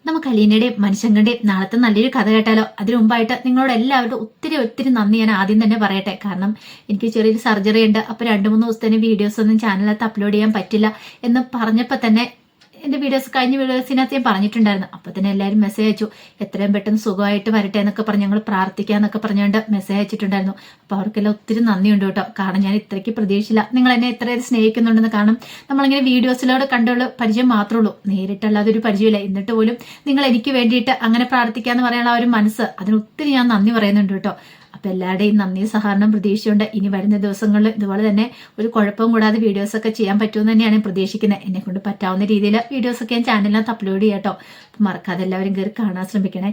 നമുക്ക് അലീനയുടെയും മനുഷ്യങ്ങളുടെയും നാളത്തെ നല്ലൊരു കഥ കേട്ടാലോ? അതിനു മുമ്പായിട്ട് നിങ്ങളോട് എല്ലാവരോടും ഒത്തിരി നന്ദി ഞാൻ ആദ്യം തന്നെ പറയട്ടെ. കാരണം എനിക്ക് ചെറിയൊരു സർജറി ഉണ്ട്. അപ്പോൾ 2-3 ദിവസത്തിന് വീഡിയോസ് ഒന്നും ചാനലിനകത്ത് അപ്ലോഡ് ചെയ്യാൻ പറ്റില്ല എന്ന് പറഞ്ഞപ്പോൾ തന്നെ എൻ്റെ വീഡിയോസ് കഴിഞ്ഞ വീഡിയോസിനകത്ത് ഞാൻ പറഞ്ഞിട്ടുണ്ടായിരുന്നു. അപ്പോൾ തന്നെ എല്ലാവരും മെസ്സേജ് അയച്ചു, എത്രയും പെട്ടെന്ന് സുഖമായിട്ട് വരട്ടെ എന്നൊക്കെ പറഞ്ഞ് ഞങ്ങൾ പ്രാർത്ഥിക്കാന്നൊക്കെ പറഞ്ഞുകൊണ്ട് മെസ്സേജ് അയച്ചിട്ടുണ്ടായിരുന്നു. അപ്പോൾ അവർക്കെല്ലാം ഒത്തിരി നന്ദിയുണ്ട് കേട്ടോ. കാരണം ഞാൻ ഇത്രയ്ക്ക് പ്രതീക്ഷിച്ചില്ല നിങ്ങൾ എന്നെ ഇത്രയും സ്നേഹിക്കുന്നുണ്ടെന്ന്. കാരണം നമ്മളിങ്ങനെ വീഡിയോസിലൂടെ കണ്ടുള്ള പരിചയം മാത്രമേ ഉള്ളൂ, നേരിട്ടല്ലാതെ ഒരു പരിചയമില്ല. എന്നിട്ട് പോലും നിങ്ങൾ എനിക്ക് വേണ്ടിയിട്ട് അങ്ങനെ പ്രാർത്ഥിക്കാന്ന് പറയാനുള്ള ആ ഒരു മനസ്സ്, അതിന് ഒത്തിരി ഞാൻ നന്ദി പറയുന്നുണ്ട് കേട്ടോ. അപ്പം എല്ലാവരുടെയും നന്ദി സഹകരണം പ്രതീക്ഷിച്ചുകൊണ്ട് ഇനി വരുന്ന ദിവസങ്ങളിൽ ഇതുപോലെ തന്നെ ഒരു കുഴപ്പവും കൂടാതെ വീഡിയോസൊക്കെ ചെയ്യാൻ പറ്റുമെന്ന് തന്നെയാണ് ഞാൻ പ്രതീക്ഷിക്കുന്നത്. എന്നെ കൊണ്ട് പറ്റാവുന്ന രീതിയിൽ വീഡിയോസൊക്കെ ഞാൻ ചാനലിനകത്ത് അപ്ലോഡ് ചെയ്യാം കേട്ടോ. അപ്പം മറക്കാതെ എല്ലാവരും കയറി കാണാൻ ശ്രമിക്കണേ.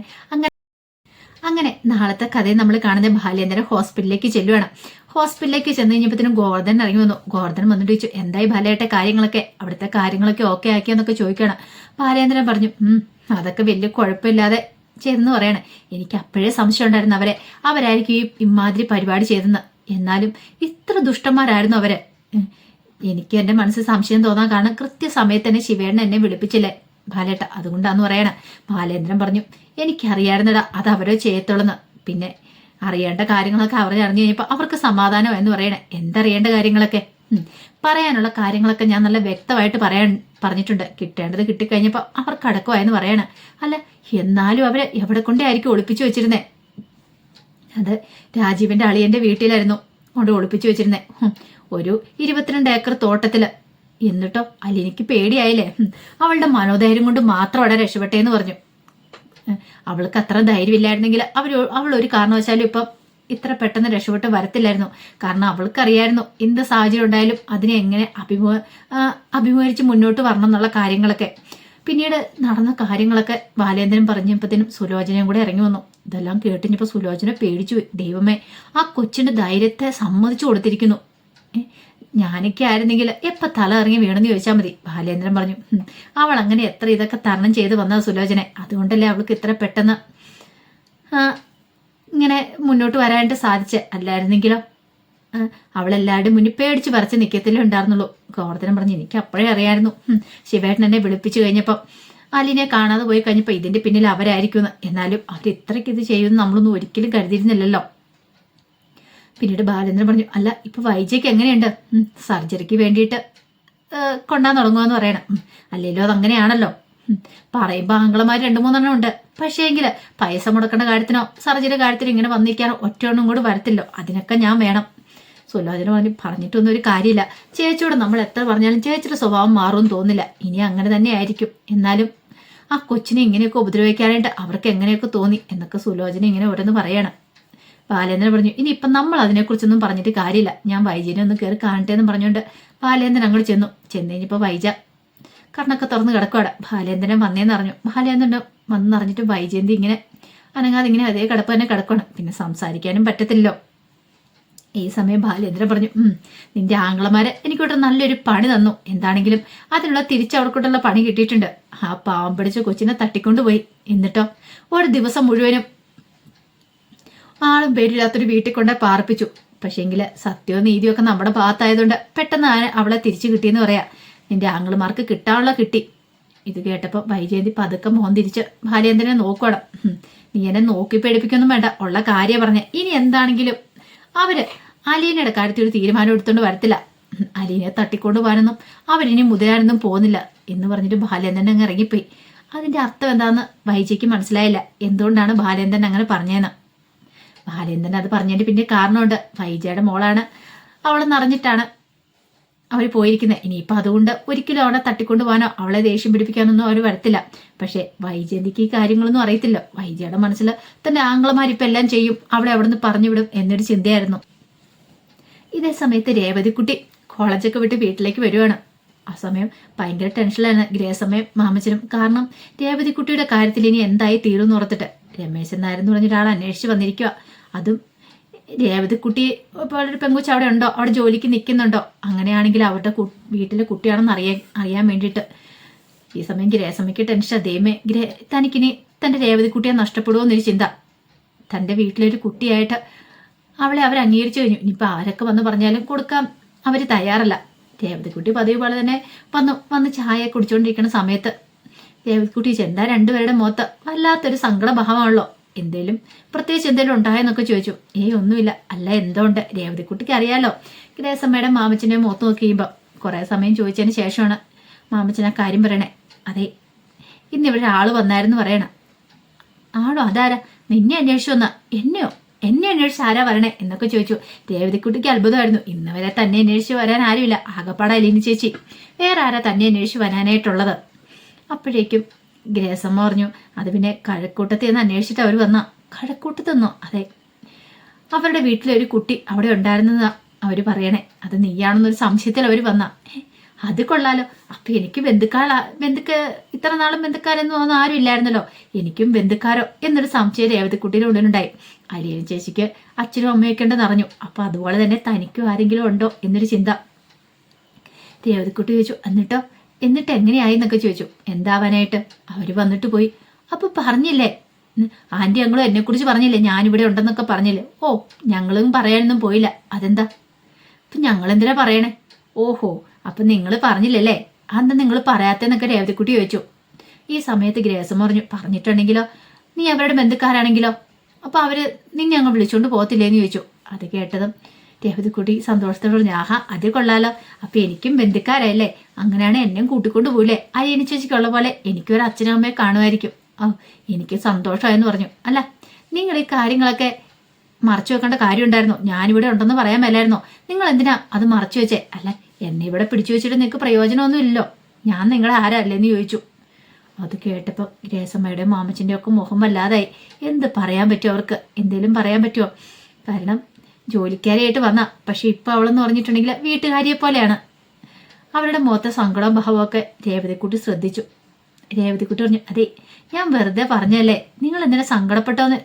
അങ്ങനെ നാളത്തെ കഥയിൽ നമ്മൾ കാണുന്ന ബാലേന്ദ്രൻ ഹോസ്പിറ്റലിലേക്ക് ചെല്ലുവാണ്. ഹോസ്പിറ്റലിലേക്ക് ചെന്ന് കഴിഞ്ഞപ്പോഴത്തേനും ഗോവർദ്ധൻ ഇറങ്ങി വന്നു. ഗോവർദ്ധൻ വന്നിട്ട് ചോദിച്ചു, എന്തായി ബാലയുടെ കാര്യങ്ങളൊക്കെ, അവിടുത്തെ കാര്യങ്ങളൊക്കെ ഓക്കെ ആക്കിയെന്നൊക്കെ ചോദിക്കണം. ബാലേന്ദ്രൻ പറഞ്ഞു, അതൊക്കെ വലിയ കുഴപ്പമില്ലാതെ ചെയ്തെന്ന് പറയണേ. എനിക്ക് അപ്പോഴേ സംശയം ഉണ്ടായിരുന്നു അവരായിരിക്കും ഈ ഇമാതിരി പരിപാടി ചെയ്തെന്ന്. എന്നാലും ഇത്ര ദുഷ്ടന്മാരായിരുന്നു അവര്. എനിക്ക് എന്റെ മനസ്സിൽ സംശയം തോന്നാൻ കാരണം കൃത്യസമയത്ത് തന്നെ ശിവേണ്ണൻ എന്നെ വിളിപ്പിച്ചില്ലേ ബാലേട്ട, അതുകൊണ്ടാന്ന് പറയണ. ബാലേന്ദ്രൻ പറഞ്ഞു, എനിക്കറിയായിരുന്നടാ അത് അവരോ ചെയ്യത്തുള്ളെന്ന്. പിന്നെ അറിയേണ്ട കാര്യങ്ങളൊക്കെ അവർ അറിഞ്ഞു കഴിഞ്ഞപ്പോൾ അവർക്ക് സമാധാനം എന്ന് പറയണേ. എന്തറിയേണ്ട കാര്യങ്ങളൊക്കെ, പറയാനുള്ള കാര്യങ്ങളൊക്കെ ഞാൻ നല്ല വ്യക്തമായിട്ട് പറഞ്ഞിട്ടുണ്ട്. കിട്ടേണ്ടത് കിട്ടിക്കഴിഞ്ഞപ്പോൾ അവർ കടക്കുവായെന്ന് പറയണ. അല്ല എന്നാലും അവരെ എവിടെ കൊണ്ടേ ആയിരിക്കും ഒളിപ്പിച്ചു വെച്ചിരുന്നേ? അത് രാജീവിന്റെ അളിയന്റെ വീട്ടിലായിരുന്നു കൊണ്ട് ഒളിപ്പിച്ചു വെച്ചിരുന്നേ, ഒരു 22 ഏക്കർ തോട്ടത്തില്. എന്നിട്ടോ അലിനിക്ക് പേടിയായില്ലേ? അവളുടെ മനോധൈര്യം കൊണ്ട് മാത്രം അവിടെ രക്ഷപ്പെട്ടേന്ന് പറഞ്ഞു. അവൾക്ക് അത്ര ധൈര്യമില്ലായിരുന്നെങ്കിൽ അവൾ ഒരു കാരണവശാലും ഇപ്പം ഇത്ര പെട്ടെന്ന് രക്ഷപ്പെട്ട് വരത്തില്ലായിരുന്നു. കാരണം അവൾക്കറിയായിരുന്നു എന്ത് സാഹചര്യം ഉണ്ടായാലും അതിനെ എങ്ങനെ അഭിമുഖീകരിച്ച് മുന്നോട്ട് വരണം എന്നുള്ള കാര്യങ്ങളൊക്കെ. പിന്നീട് നടന്ന കാര്യങ്ങളൊക്കെ ബാലേന്ദ്രൻ പറഞ്ഞപ്പോഴത്തേനും സുലോചനയും കൂടെ ഇറങ്ങി വന്നു. ഇതെല്ലാം കേട്ടിഞ്ഞപ്പോൾ സുലോചന പേടിച്ചു. ദൈവമേ, ആ കൊച്ചിന്റെ ധൈര്യത്തെ സമ്മതിച്ചു കൊടുത്തിരിക്കുന്നു. ഞാനൊക്കെ ആയിരുന്നെങ്കിൽ എപ്പോൾ തല ഇറങ്ങി വീണെന്ന് ചോദിച്ചാൽ മതി. ബാലേന്ദ്രൻ പറഞ്ഞു, അവൾ അങ്ങനെ എത്ര ഇതൊക്കെ തരണം ചെയ്ത് വന്നത് സുലോചന, അതുകൊണ്ടല്ലേ അവൾക്ക് ഇത്ര പെട്ടെന്ന് ഇങ്ങനെ മുന്നോട്ട് വരാനായിട്ട് സാധിച്ചേ. അല്ലായിരുന്നെങ്കിലോ അവളെല്ലാവരുടെയും മുന്നിൽ പേടിച്ച് പറിച്ച് നിൽക്കത്തില്ലേ ഉണ്ടായിരുന്നുള്ളൂ. ഗോവർദ്ധനം പറഞ്ഞു, എനിക്ക് അപ്പോഴേ അറിയായിരുന്നു ശിവേട്ടൻ എന്നെ വിളിപ്പിച്ചു കഴിഞ്ഞപ്പോൾ അലിനെ കാണാതെ പോയി കഴിഞ്ഞപ്പോൾ ഇതിന്റെ പിന്നിൽ അവരായിരിക്കുമെന്ന്. എന്നാലും അവർ ഇത്രയ്ക്ക് ഇത് ചെയ്യുമെന്ന് നമ്മളൊന്നും ഒരിക്കലും കരുതിയിരുന്നില്ലല്ലോ. പിന്നീട് ബാലേന്ദ്രൻ പറഞ്ഞു, അല്ല ഇപ്പൊ വൈജയ്ക്ക് എങ്ങനെയുണ്ട്? സർജറിക്ക് വേണ്ടിയിട്ട് കൊണ്ടാൻ തുടങ്ങുമെന്ന് പറയണം. അല്ലല്ലോ അതങ്ങനെയാണല്ലോ. പറയുമ്പോൾ ആംഗളമാർ 2-3 ഉണ്ട്. പക്ഷേ എങ്കിൽ പൈസ മുടക്കേണ്ട കാര്യത്തിനോ സർജറി കാര്യത്തിനോ ഇങ്ങനെ വന്നിരിക്കാനോ ഒറ്റയൊന്നും കൂടി വരത്തില്ലോ. അതിനൊക്കെ ഞാൻ വേണം. സുലോചന പറഞ്ഞിട്ടൊന്നും ഒരു കാര്യമില്ല. ചേച്ചിയോട് നമ്മൾ എത്ര പറഞ്ഞാലും ചേച്ചിയുടെ സ്വഭാവം മാറുമെന്ന് തോന്നില്ല. ഇനി അങ്ങനെ തന്നെ ആയിരിക്കും. എന്നാലും ആ കൊച്ചിനെ ഇങ്ങനെയൊക്കെ ഉപദ്രവിക്കാനായിട്ട് അവർക്ക് എങ്ങനെയൊക്കെ തോന്നി എന്നൊക്കെ സുലോചന ഇങ്ങനെ ഓരോന്ന് പറയണം. ബാലേന്ദ്രൻ പറഞ്ഞു, ഇനിയിപ്പം നമ്മൾ അതിനെക്കുറിച്ചൊന്നും പറഞ്ഞിട്ട് കാര്യമില്ല. ഞാൻ വൈജനെ ഒന്ന് കയറി കാണട്ടെ എന്ന് പറഞ്ഞുകൊണ്ട് ബാലേന്ദ്രൻ അങ്ങോട്ട് ചെന്നു കഴിഞ്ഞപ്പോൾ വൈജ കണ്ണൊക്കെ തുറന്ന് കിടക്കുവാണ്. ബാലേന്ദ്രൻ വന്നേന്ന് അറിഞ്ഞു. ബാലേന്ദ്രൻ വന്നറിഞ്ഞിട്ട് വൈജയന്തി ഇങ്ങനെ അനങ്ങാതെ ഇങ്ങനെ അതേ കിടപ്പ് തന്നെ കിടക്കണം. പിന്നെ സംസാരിക്കാനും പറ്റത്തില്ലല്ലോ. ഈ സമയം ബാലേന്ദ്രൻ പറഞ്ഞു, നിന്റെ ആംഗ്ലമാരെ എനിക്കോട്ട് നല്ലൊരു പണി തന്നു. എന്താണെങ്കിലും അതിനുള്ള തിരിച്ചവർക്കോട്ടുള്ള പണി കിട്ടിയിട്ടുണ്ട്. ആ പാവം പിടിച്ച കൊച്ചിനെ തട്ടിക്കൊണ്ടുപോയി. എന്നിട്ടോ ഒരു ദിവസം മുഴുവനും ആളും പേരില്ലാത്തൊരു വീട്ടിൽ കൊണ്ട് പാർപ്പിച്ചു. പക്ഷേങ്കിൽ സത്യവും നീതിയും ഒക്കെ നമ്മുടെ ഭാഗത്തായതുകൊണ്ട് പെട്ടെന്ന് അവളെ തിരിച്ചു കിട്ടിയെന്ന് പറയാം. നിന്റെ ആംഗിൾമാർക്ക് കിട്ടാനുള്ള കിട്ടി. ഇത് കേട്ടപ്പോൾ വൈജയന്തി പതുക്കെ മോൻ തിരിച്ച് ബാലേന്ദ്രനെ നോക്കണം. നീ എന്നെ നോക്കി പേടിപ്പിക്കൊന്നും വേണ്ട, ഉള്ള കാര്യം പറഞ്ഞ. ഇനി എന്താണെങ്കിലും അവര് അലീനയുടെ കാര്യത്തിൽ ഒരു തീരുമാനം എടുത്തുകൊണ്ട് വരത്തില്ല. അലീനെ തട്ടിക്കൊണ്ട് പോകാനൊന്നും അവരിനി മുതലാനൊന്നും പോകുന്നില്ല എന്ന് പറഞ്ഞിട്ട് ബാലേന്ദ്രൻ അങ്ങ് ഇറങ്ങിപ്പോയി. അതിന്റെ അർത്ഥം എന്താണെന്ന് വൈജയ്ക്ക് മനസ്സിലായില്ല. എന്തുകൊണ്ടാണ് ബാലേന്ദ്രൻ അങ്ങനെ പറഞ്ഞതെന്ന്. ബാലേന്ദ്രൻ അത് പറഞ്ഞതിന്റെ പിന്നെ കാരണമുണ്ട്. വൈജയുടെ മോളാണ്, അവളെന്നറിഞ്ഞിട്ടാണ് അവർ പോയിരിക്കുന്നത്. ഇനിയിപ്പോൾ അതുകൊണ്ട് ഒരിക്കലും അവളെ തട്ടിക്കൊണ്ടു പോകാനോ അവളെ ദേഷ്യം പിടിപ്പിക്കാനൊന്നും അവർ വരത്തില്ല. പക്ഷെ വൈജയന്തിക്ക് ഈ കാര്യങ്ങളൊന്നും അറിയത്തില്ല. വൈജയുടെ മനസ്സിൽ തന്റെ ആംഗ്ലമാരിപ്പം എല്ലാം ചെയ്യും, അവളെ അവിടെ നിന്ന് പറഞ്ഞു വിടും എന്നൊരു ചിന്തയായിരുന്നു. ഇതേ സമയത്ത് രേവതിക്കുട്ടി കോളേജൊക്കെ വിട്ട് വീട്ടിലേക്ക് വരുവാണ്. ആ സമയം ഭയങ്കര ടെൻഷനിലാണ് ഗ്രഹസമയം മാമച്ചനും. കാരണം രേവതിക്കുട്ടിയുടെ കാര്യത്തിൽ ഇനി എന്തായി തീരുമെന്ന് ഓർത്തിട്ട് രമേശൻ നായരെന്ന് പറഞ്ഞൊരാൾ അന്വേഷിച്ച് വന്നിരിക്കുക. അതും രേവതിക്കുട്ടി ഇപ്പോൾ ഒരു പെങ്കുച്ച അവിടെ ഉണ്ടോ, അവിടെ ജോലിക്ക് നിൽക്കുന്നുണ്ടോ, അങ്ങനെയാണെങ്കിൽ അവരുടെ വീട്ടിലെ കുട്ടിയാണെന്ന് അറിയാൻ വേണ്ടിയിട്ട്. ഈ സമയം ഗ്രഹസമയ്ക്ക് ടെൻഷൻ. ദൈവമേ, തനിക്കിനി തൻ്റെ രേവതിക്കുട്ടിയെ നഷ്ടപ്പെടുമോ എന്നൊരു ചിന്ത. തൻ്റെ വീട്ടിലൊരു കുട്ടിയായിട്ട് അവളെ അവർ അംഗീകരിച്ചു കഴിഞ്ഞു. ഇനിയിപ്പോൾ ആരൊക്കെ വന്ന് പറഞ്ഞാലും കൊടുക്കാൻ അവർ തയ്യാറല്ല. രേവതിക്കുട്ടി പതിവ് പോലെ തന്നെ വന്ന് ചായ കുടിച്ചുകൊണ്ടിരിക്കുന്ന സമയത്ത് രേവതിക്കുട്ടി എന്താ രണ്ടുപേരുടെ മുഖത്ത് വല്ലാത്തൊരു സങ്കടഭാവമാണല്ലോ, എന്തേലും പ്രത്യേകിച്ച് എന്തേലും ഉണ്ടായെന്നൊക്കെ ചോദിച്ചു. ഒന്നുമില്ല. അല്ല എന്തോ ഉണ്ട്, രേവതിക്കുട്ടിക്ക് അറിയാലോ. ഗ്രേസമ്മയുടെ മാമച്ചൻ്റെ മുഖത്ത് നോക്കി കഴിയുമ്പോൾ കുറേ സമയം ചോദിച്ചതിന് ശേഷമാണ് മാമച്ചൻ ആ കാര്യം പറയണേ. അതെ, ഇന്നിവിടെ ആള് വന്നായിരുന്നു പറയണം. ആണോ? അതാരാ? നിന്നെ അന്വേഷിച്ചു വന്ന? എന്നെയോ? എന്നെ അന്വേഷിച്ച് ആരാ വരണേ എന്നൊക്കെ ചോദിച്ചു. രേവതിക്കുട്ടിക്ക് അത്ഭുതമായിരുന്നു. ഇന്ന് വരെ തന്നെ അന്വേഷിച്ച് വരാൻ ആരുമില്ല, ആകപ്പാട അലീന ചേച്ചി. വേറെ ആരാ തന്നെ അന്വേഷിച്ച് വരാനായിട്ടുള്ളത്? അപ്പോഴേക്കും ഗ്രേസമ്മ പറഞ്ഞു, അത് പിന്നെ കഴക്കൂട്ടത്തിൽ നിന്ന് അന്വേഷിച്ചിട്ട് അവർ വന്ന. കഴക്കൂട്ടത്തെന്നോ? അതെ, അവരുടെ വീട്ടിലൊരു കുട്ടി അവിടെ ഉണ്ടായിരുന്നതാ അവർ പറയണേ. അത് നീയാണെന്നൊരു സംശയത്തിൽ അവർ വന്ന. അത് കൊള്ളാലോ. അപ്പൊ എനിക്ക് ഇത്ര നാളും ബന്ധുക്കാരെന്ന് ഒന്നും ആരും ഇല്ലായിരുന്നല്ലോ, എനിക്കും ബന്ധുക്കാരോ എന്നൊരു സംശയം രേവതിക്കുട്ടിയുടെ ഉള്ളിലുണ്ടായി. അലീന ചേച്ചിക്ക് അച്ഛനും അമ്മയൊക്കെ ഉണ്ടെന്ന് അറിഞ്ഞു. അപ്പൊ അതുപോലെ തന്നെ തനിക്കും ആരെങ്കിലും ഉണ്ടോ എന്നൊരു ചിന്ത. രേവതിക്കുട്ടി ചോദിച്ചു, എന്നിട്ട് എങ്ങനെയായി എന്നൊക്കെ ചോദിച്ചു. എന്താവാനായിട്ട്? അവര് വന്നിട്ട് പോയി. അപ്പൊ പറഞ്ഞില്ലേ ആന്റി, ഞങ്ങളും എന്നെ കുറിച്ച് പറഞ്ഞില്ലേ ഞാനിവിടെ ഉണ്ടെന്നൊക്കെ പറഞ്ഞില്ലേ? ഓ, ഞങ്ങളും പറയാനൊന്നും പോയില്ല. അതെന്താ? അപ്പൊ ഞങ്ങളെന്തിനാ പറയണേ? ഓഹോ, അപ്പൊ നിങ്ങൾ പറഞ്ഞില്ലല്ലേ? അതെന്താ നിങ്ങൾ പറയാത്തെന്നൊക്കെ രേവതിക്കുട്ടി ചോദിച്ചു. ഈ സമയത്ത് ഗ്രേസം പറഞ്ഞിട്ടുണ്ടെങ്കിലോ, നീ അവരുടെ ബന്ധുക്കാരാണെങ്കിലോ, അപ്പൊ അവര് നിന്നെ അങ്ങ് വിളിച്ചോണ്ട് പോകത്തില്ലേന്ന് ചോദിച്ചു. അത് കേട്ടതും രേവതിക്കുട്ടി സന്തോഷത്തോട് പറഞ്ഞു, ആഹാ, അത് കൊള്ളാലോ. അപ്പൊ എനിക്കും ബന്ധുക്കാരല്ലേ? അങ്ങനെയാണ് എന്നെയും കൂട്ടിക്കൊണ്ട് പോയില്ലേ? അലീന ചേച്ചിക്കുള്ള പോലെ എനിക്കൊരു അച്ഛനും അമ്മയെ കാണുമായിരിക്കും. എനിക്ക് സന്തോഷമായെന്ന് പറഞ്ഞു. അല്ല, നിങ്ങൾ ഈ കാര്യങ്ങളൊക്കെ മറച്ചു വെക്കേണ്ട കാര്യം ഉണ്ടായിരുന്നോ? ഞാനിവിടെ ഉണ്ടെന്ന് പറയാൻ മേലായിരുന്നോ? നിങ്ങൾ എന്തിനാ അത് മറച്ചു വെച്ചേ? അല്ല, എന്നെ ഇവിടെ പിടിച്ചു വെച്ചിട്ട് നിങ്ങൾക്ക് പ്രയോജനമൊന്നും ഇല്ലല്ലോ. ഞാൻ നിങ്ങളെ ആരല്ലേന്ന് ചോദിച്ചു. അത് കേട്ടപ്പോൾ ഗ്രേസമ്മയുടെ മാമച്ചൻ്റെ ഒക്കെ മുഖം വല്ലാതായി. എന്ത് പറയാൻ പറ്റുമോ അവർക്ക്? എന്തേലും പറയാൻ പറ്റുമോ? കാരണം ജോലിക്കാരിയായിട്ട് വന്ന, പക്ഷെ ഇപ്പൊ അവളെന്ന് പറഞ്ഞിട്ടുണ്ടെങ്കിൽ വീട്ടുകാരിയെ പോലെയാണ്. അവരുടെ മുഖത്തെ സങ്കടവും ഭാവമൊക്കെ രേവതിക്കുട്ടി ശ്രദ്ധിച്ചു. രേവതിക്കുട്ടി പറഞ്ഞു, അതെ, ഞാൻ വെറുതെ പറഞ്ഞല്ലേ, നിങ്ങൾ എന്തിനാ സങ്കടപ്പെട്ടോന്ന്,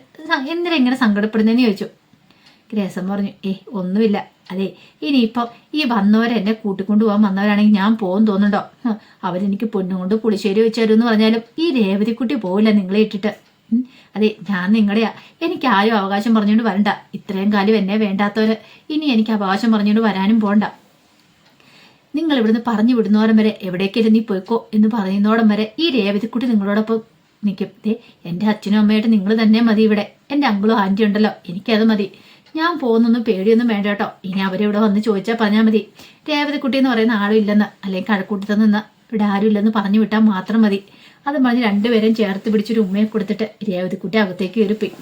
എന്തിനാ ഇങ്ങനെ സങ്കടപ്പെടുന്നതെന്ന് ചോദിച്ചു. ഗ്രേസം പറഞ്ഞു, ഒന്നുമില്ല. അതെ, ഇനിയിപ്പം ഈ വന്നവരെന്നെ കൂട്ടിക്കൊണ്ടു പോകാൻ വന്നവരാണെങ്കിൽ ഞാൻ പോകും തോന്നുന്നുണ്ടോ? അവരെനിക്ക് പൊന്നും കൊണ്ട് പുളിശ്ശേരി വെച്ച് തരും എന്ന് പറഞ്ഞാലും ഈ രേവതിക്കുട്ടി പോവില്ല നിങ്ങളെ ഇട്ടിട്ട്. അതെ, ഞാൻ നിങ്ങളുടെയാ. എനിക്ക് ആരും അവകാശം പറഞ്ഞുകൊണ്ട് വരണ്ട. ഇത്രയും കാലം എന്നെ വേണ്ടാത്തവര് ഇനി എനിക്ക് അവകാശം പറഞ്ഞുകൊണ്ട് വരാനും പോകണ്ട. നിങ്ങൾ ഇവിടുന്ന് പറഞ്ഞു വിടുന്നോടം വരെ എവിടേക്കെങ്കിലും നീ പോയിക്കോ എന്ന് പറയുന്നോടം വരെ ഈ രേവതിക്കുട്ടി നിങ്ങളോടൊപ്പം നിൽക്കും. എൻ്റെ അച്ഛനും അമ്മയായിട്ട് നിങ്ങൾ തന്നെ മതി ഇവിടെ. എൻ്റെ അങ്കിളും ആൻറ്റി ഉണ്ടല്ലോ, എനിക്കത് മതി. ഞാൻ പോകുന്നൊന്നും പേടിയൊന്നും വേണ്ട കേട്ടോ. ഇനി അവരിവിടെ വന്ന് ചോദിച്ചാൽ പറഞ്ഞാൽ മതി രേവതിക്കുട്ടി എന്ന് പറയുന്ന ആരും ഇല്ലെന്ന്, അല്ലെങ്കിൽ കഴക്കൂട്ടത്തിൽ നിന്ന് ഇവിടെ ആരും ഇല്ലെന്ന് പറഞ്ഞു വിട്ടാൽ മാത്രം മതി. അത് പറഞ്ഞ് രണ്ടുപേരും ചേർത്ത് പിടിച്ചൊരു ഉമ്മയെ കൊടുത്തിട്ട് രേവതിക്കുട്ടി അകത്തേക്ക് കയറിപ്പോയി.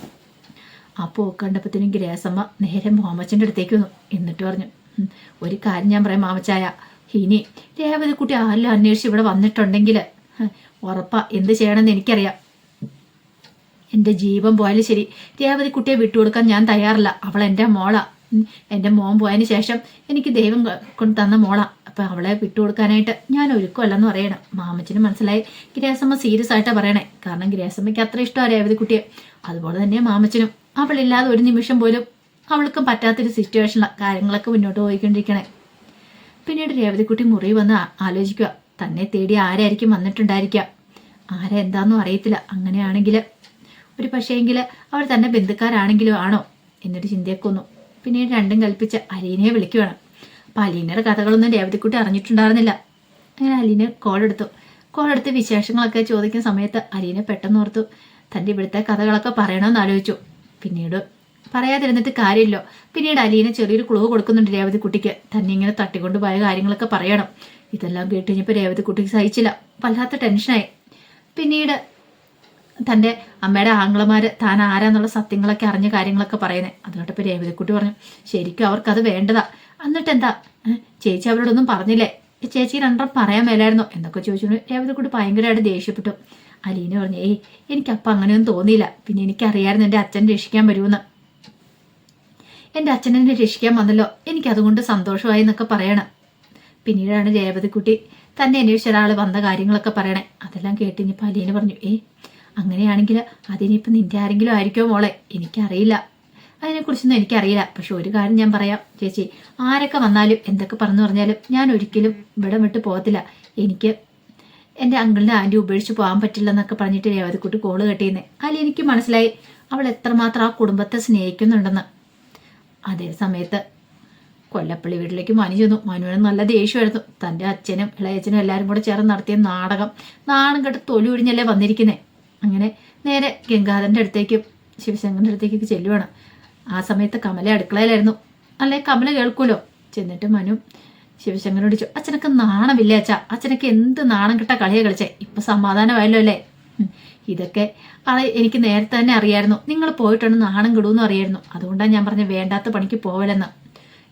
അപ്പോൾ കണ്ടപ്പോഴത്തേനും ഗ്രേസമ്മ നേരെ മാമച്ചൻ്റെ അടുത്തേക്ക് വന്നു. എന്നിട്ട് പറഞ്ഞു, ഒരു കാര്യം ഞാൻ പറയാം മാമച്ചായ, ഇനി രേവതിക്കുട്ടി ആരെല്ലാം അന്വേഷിച്ച് ഇവിടെ വന്നിട്ടുണ്ടെങ്കിൽ ഉറപ്പാ എന്ത് ചെയ്യണമെന്ന് എനിക്കറിയാം. എൻ്റെ ജീവൻ പോയാലും ശരി, രേവതിക്കുട്ടിയെ വിട്ടുകൊടുക്കാൻ ഞാൻ തയ്യാറില്ല. അവൾ എൻ്റെ മോളാ. എൻ്റെ മോൻ പോയതിന് ശേഷം എനിക്ക് ദൈവം കൊണ്ട് തന്ന മോളാ. അപ്പം അവളെ വിട്ടുകൊടുക്കാനായിട്ട് ഞാൻ ഒരുക്കമല്ലെന്ന് പറയണം. മാമച്ചന് മനസ്സിലായി ഗ്രേസമ്മ സീരിയസ് ആയിട്ടാണ് പറയണേ. കാരണം ഗ്രേസമ്മയ്ക്ക് അത്ര ഇഷ്ടമാണ് രേവതിക്കുട്ടിയെ. അതുപോലെ തന്നെ മാമച്ചനും. അവളില്ലാതെ ഒരു നിമിഷം പോലും അവൾക്കും പറ്റാത്തൊരു സിറ്റുവേഷനിലാണ് കാര്യങ്ങളൊക്കെ മുന്നോട്ട് പോയിക്കൊണ്ടിരിക്കണേ. പിന്നീട് രേവതിക്കുട്ടി മുറി വന്ന് ആലോചിക്കുക, തന്നെ തേടി ആരായിരിക്കും വന്നിട്ടുണ്ടായിരിക്കുക. ആരാ എന്താണെന്നും അറിയത്തില്ല. അങ്ങനെയാണെങ്കിൽ ഒരു പക്ഷേങ്കിൽ അവർ തന്നെ ബന്ധുക്കാരാണെങ്കിലും ആണോ എന്നൊരു ചിന്തയൊക്കെ വന്നു. പിന്നീട് രണ്ടും കൽപ്പിച്ച് അലീനയെ വിളിക്കുകയാണ്. അപ്പം അലീനയുടെ കഥകളൊന്നും രേവതിക്കുട്ടി അറിഞ്ഞിട്ടുണ്ടായിരുന്നില്ല. അങ്ങനെ അലീന കോളെടുത്ത് വിശേഷങ്ങളൊക്കെ ചോദിക്കുന്ന സമയത്ത് അലീന പെട്ടെന്ന് ഓർത്തു തൻ്റെ ഇവിടുത്തെ കഥകളൊക്കെ പറയണമെന്ന് ആലോചിച്ചു. പിന്നീട് പറയാതിരുന്നിട്ട് കാര്യമില്ലോ. പിന്നീട് അലീന ചെറിയൊരു ക്ലൂ കൊടുക്കുന്നുണ്ട് രേവതിക്കുട്ടിക്ക്. തന്നെ ഇങ്ങനെ തട്ടിക്കൊണ്ട് പോയ കാര്യങ്ങളൊക്കെ പറയണം. ഇതെല്ലാം കേട്ട് കഴിഞ്ഞപ്പോൾ രേവതിക്കുട്ടിക്ക് സഹിച്ചില്ല, വല്ലാത്ത ടെൻഷനായി. പിന്നീട് തൻ്റെ അമ്മയുടെ ആങ്ങളമാർ താൻ ആരാന്നുള്ള സത്യങ്ങളൊക്കെ അറിഞ്ഞ കാര്യങ്ങളൊക്കെ പറയുന്നത്. അതുകൊണ്ടിപ്പോൾ രേവതിക്കുട്ടി പറഞ്ഞു, ശരിക്കും അവർക്കത് വേണ്ടതാ. എന്നിട്ട് എന്താ ചേച്ചി അവരോടൊന്നും പറഞ്ഞില്ലേ? ചേച്ചി രണ്ടെണ്ണം പറയാൻ മേലായിരുന്നോ എന്നൊക്കെ ചോദിച്ചു. രേവതിക്കുട്ടി ഭയങ്കരമായിട്ട് ദേഷ്യപ്പെട്ടു. അലീന പറഞ്ഞു, എനിക്കപ്പം അങ്ങനെയൊന്നും തോന്നിയില്ല. പിന്നെ എനിക്കറിയാമായിരുന്നു എൻ്റെ അച്ഛൻ രക്ഷിക്കാൻ വരുമെന്ന്. എൻ്റെ അച്ഛനെന്നെ രക്ഷിക്കാൻ വന്നല്ലോ, എനിക്കതുകൊണ്ട് സന്തോഷമായി എന്നൊക്കെ പറയണം. പിന്നീടാണ് രേവതിക്കുട്ടി തന്നെ അന്വേഷിച്ച ഒരാൾ വന്ന കാര്യങ്ങളൊക്കെ പറയണേ. അതെല്ലാം കേട്ടിഞ്ഞപ്പോൾ അലീന പറഞ്ഞു, അങ്ങനെയാണെങ്കിൽ അതിനിപ്പോൾ നിൻ്റെ ആരെങ്കിലും ആയിരിക്കുമോ മോളെ? എനിക്കറിയില്ല, അതിനെക്കുറിച്ചൊന്നും എനിക്കറിയില്ല. പക്ഷെ ഒരു കാര്യം ഞാൻ പറയാം ചേച്ചി, ആരൊക്കെ വന്നാലും എന്തൊക്കെ പറഞ്ഞാലും ഞാൻ ഒരിക്കലും ഇവിടെ വിട്ട് പോകത്തില്ല. എനിക്ക് എൻ്റെ അങ്കിളിൻ്റെ ആൻറ്റി ഉപേക്ഷിച്ച് പോകാൻ പറ്റില്ലെന്നൊക്കെ പറഞ്ഞിട്ട് രേവതിക്കുട്ടി കോള് കെട്ടിയെന്നേ. അതിൽ എനിക്ക് മനസ്സിലായി അവൾ എത്രമാത്രം ആ കുടുംബത്തെ സ്നേഹിക്കുന്നുണ്ടെന്ന്. അതേ സമയത്ത് കൊല്ലപ്പള്ളി വീട്ടിലേക്ക് മനു ചെന്നു. മനുവിന് നല്ല ദേഷ്യമായിരുന്നു. തൻ്റെ അച്ഛനും ഇളയച്ചനും എല്ലാവരും കൂടെ ചേർന്ന് നടത്തിയ നാണം കെട്ട് തൊലി ഒഴിഞ്ഞല്ലേ വന്നിരിക്കുന്നേ. അങ്ങനെ നേരെ ഗംഗാധരൻ്റെ അടുത്തേക്കും ശിവശങ്കറിൻ്റെ അടുത്തേക്കൊക്കെ ചെല്ലുവാണ്. ആ സമയത്ത് കമല അടുക്കളയിലായിരുന്നു. അല്ലെ കമല കേൾക്കുമല്ലോ. ചെന്നിട്ട് മനു ശിവശങ്കരോട് ചോദിച്ചു, അച്ഛനൊക്കെ നാണമില്ലേ അച്ഛാ? അച്ഛനൊക്കെ എന്ത് നാണം കെട്ട കളിയെ കളിച്ചേ? ഇപ്പൊ സമാധാനമായല്ലോ അല്ലേ? ഇതൊക്കെ എനിക്ക് നേരത്തെ തന്നെ അറിയായിരുന്നു. നിങ്ങൾ പോയിട്ടാണ് നാണം കെടുമെന്ന് അറിയായിരുന്നു. അതുകൊണ്ടാണ് ഞാൻ പറഞ്ഞ വേണ്ടാത്ത പണിക്ക് പോവലെന്ന്.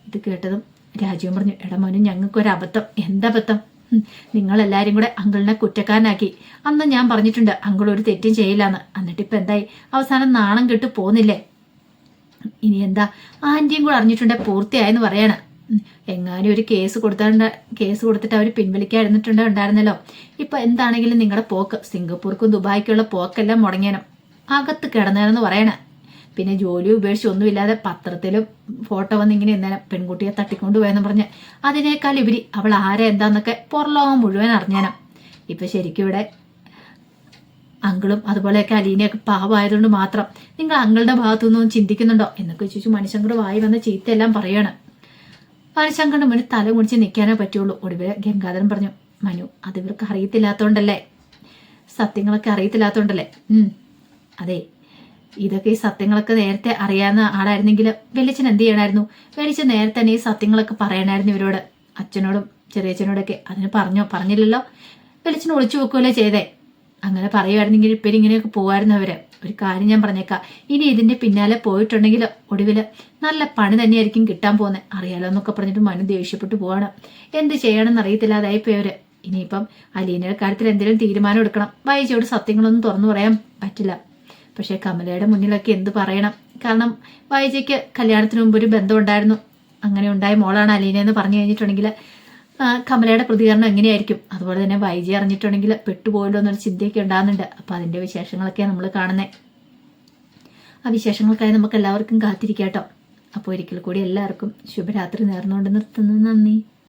ഇത് കേട്ടതും രാജീവൻ പറഞ്ഞു, എടാ മനു, ഞങ്ങൾക്കൊരബദ്ധം. എന്തബദ്ധം? നിങ്ങളെല്ലാരും കൂടെ അങ്കിളിനെ കുറ്റക്കാരനാക്കി. അന്ന് ഞാൻ പറഞ്ഞിട്ടുണ്ട് അങ്കിൾ ഒരു തെറ്റും ചെയ്യില്ലാന്ന്. എന്നിട്ടിപ്പോൾ എന്തായി? അവസാനം നാണം കെട്ട് പോന്നില്ലേ? ഇനി എന്താ? ആൻറ്റിയും കൂടെ അറിഞ്ഞിട്ടുണ്ടെ പൂർത്തിയായെന്ന് പറയാണ്. എങ്ങാനും ഒരു കേസ് കൊടുത്തിട്ട് അവർ പിൻവലിക്കാതിരുന്നിട്ടുണ്ടായിരുന്നല്ലോ. ഇപ്പൊ എന്താണെങ്കിലും നിങ്ങളുടെ പോക്ക്, സിംഗപ്പൂർക്കും ദുബായിക്കുള്ള പോക്കെല്ലാം മുടങ്ങിയാനും അകത്ത് കിടന്നേനെന്ന് പറയണ. പിന്നെ ജോലി ഉപേക്ഷിച്ച് ഒന്നുമില്ലാതെ പത്രത്തിലും ഫോട്ടോ വന്ന് ഇങ്ങനെ ഇന്നേരം പെൺകുട്ടിയെ തട്ടിക്കൊണ്ടുപോയെന്ന് പറഞ്ഞ് അതിനേക്കാൾ ഉപരി അവൾ ആരാ എന്താന്നൊക്കെ പുറലോകം മുഴുവൻ അറിഞ്ഞാനും. ഇപ്പൊ ശരിക്കും ഇവിടെ അങ്കിളും അതുപോലെയൊക്കെ അലീനയൊക്കെ പാവമായതുകൊണ്ട് മാത്രം നിങ്ങൾ അങ്കിളുടെ ഭാഗത്തുനിന്നും ചിന്തിക്കുന്നുണ്ടോ എന്നൊക്കെ ചോദിച്ചു മണിശങ്കർ വായി വന്ന ചീത്തയെല്ലാം പറയാണ്. മണിശങ്കറിന്റെ മുന്നിൽ തല കുടിച്ച് നിൽക്കാനേ പറ്റുള്ളൂ. ഒടുവിൽ ഗംഗാധരൻ പറഞ്ഞു, മനു, അത് ഇവർക്ക് അറിയത്തില്ലാത്തോണ്ടല്ലേ, സത്യങ്ങളൊക്കെ അറിയത്തില്ലാത്തോണ്ടല്ലേ. അതെ, ഇതൊക്കെ ഈ സത്യങ്ങളൊക്കെ നേരത്തെ അറിയാവുന്ന ആളായിരുന്നെങ്കിൽ വെളിച്ചൻ എന്ത് ചെയ്യണമായിരുന്നു? വെളിച്ചൻ നേരത്തെ തന്നെ ഈ സത്യങ്ങളൊക്കെ പറയണമായിരുന്നു ഇവരോട്, അച്ഛനോടും ചെറിയച്ഛനോടൊക്കെ. അതിന് പറഞ്ഞില്ലല്ലോ. വെളിച്ചൻ ഒളിച്ചു വെക്കുകയല്ലേ ചെയ്തേ. അങ്ങനെ പറയുമായിരുന്നെങ്കിൽ ഇപ്പം ഇങ്ങനെയൊക്കെ പോകുമായിരുന്നു അവര്. ഒരു കാര്യം ഞാൻ പറഞ്ഞേക്കാം, ഇനി ഇതിന്റെ പിന്നാലെ പോയിട്ടുണ്ടെങ്കിൽ ഒടുവിൽ നല്ല പണി തന്നെയായിരിക്കും കിട്ടാൻ പോകുന്നത്. അറിയാലോ എന്നൊക്കെ പറഞ്ഞിട്ട് മനു ദേഷ്യപ്പെട്ടു പോവാണ്. എന്ത് ചെയ്യണമെന്ന് അറിയത്തില്ലാതായിപ്പോയവര്. ഇനിയിപ്പം അലീനയുടെ കാര്യത്തിൽ എന്തെങ്കിലും തീരുമാനം എടുക്കണം. വൈജയോട് സത്യങ്ങളൊന്നും തുറന്നു പറയാൻ പറ്റില്ല. പക്ഷെ കമലയുടെ മുന്നിലൊക്കെ എന്ത് പറയണം? കാരണം വൈജയ്ക്ക് കല്യാണത്തിന് മുമ്പ് ഒരു ബന്ധം ഉണ്ടായിരുന്നു. അങ്ങനെ ഉണ്ടായ മോളാണ് അലീന എന്ന് പറഞ്ഞു കഴിഞ്ഞിട്ടുണ്ടെങ്കിൽ കമലയുടെ പ്രതികരണം എങ്ങനെയായിരിക്കും? അതുപോലെ തന്നെ വൈജി അറിഞ്ഞിട്ടുണ്ടെങ്കിൽ പെട്ടുപോയല്ലോ എന്നൊരു ചിന്തയൊക്കെ ഉണ്ടാകുന്നുണ്ട്. അപ്പം അതിൻ്റെ വിശേഷങ്ങളൊക്കെയാണ് നമ്മൾ കാണുന്നത്. ആ വിശേഷങ്ങൾക്കായി നമുക്ക് എല്ലാവർക്കും കാത്തിരിക്കാം കേട്ടോ. അപ്പോൾ ഒരിക്കൽ കൂടി എല്ലാവർക്കും ശുഭരാത്രി നേർന്നുകൊണ്ട് നിർത്തുന്നു. നന്ദി.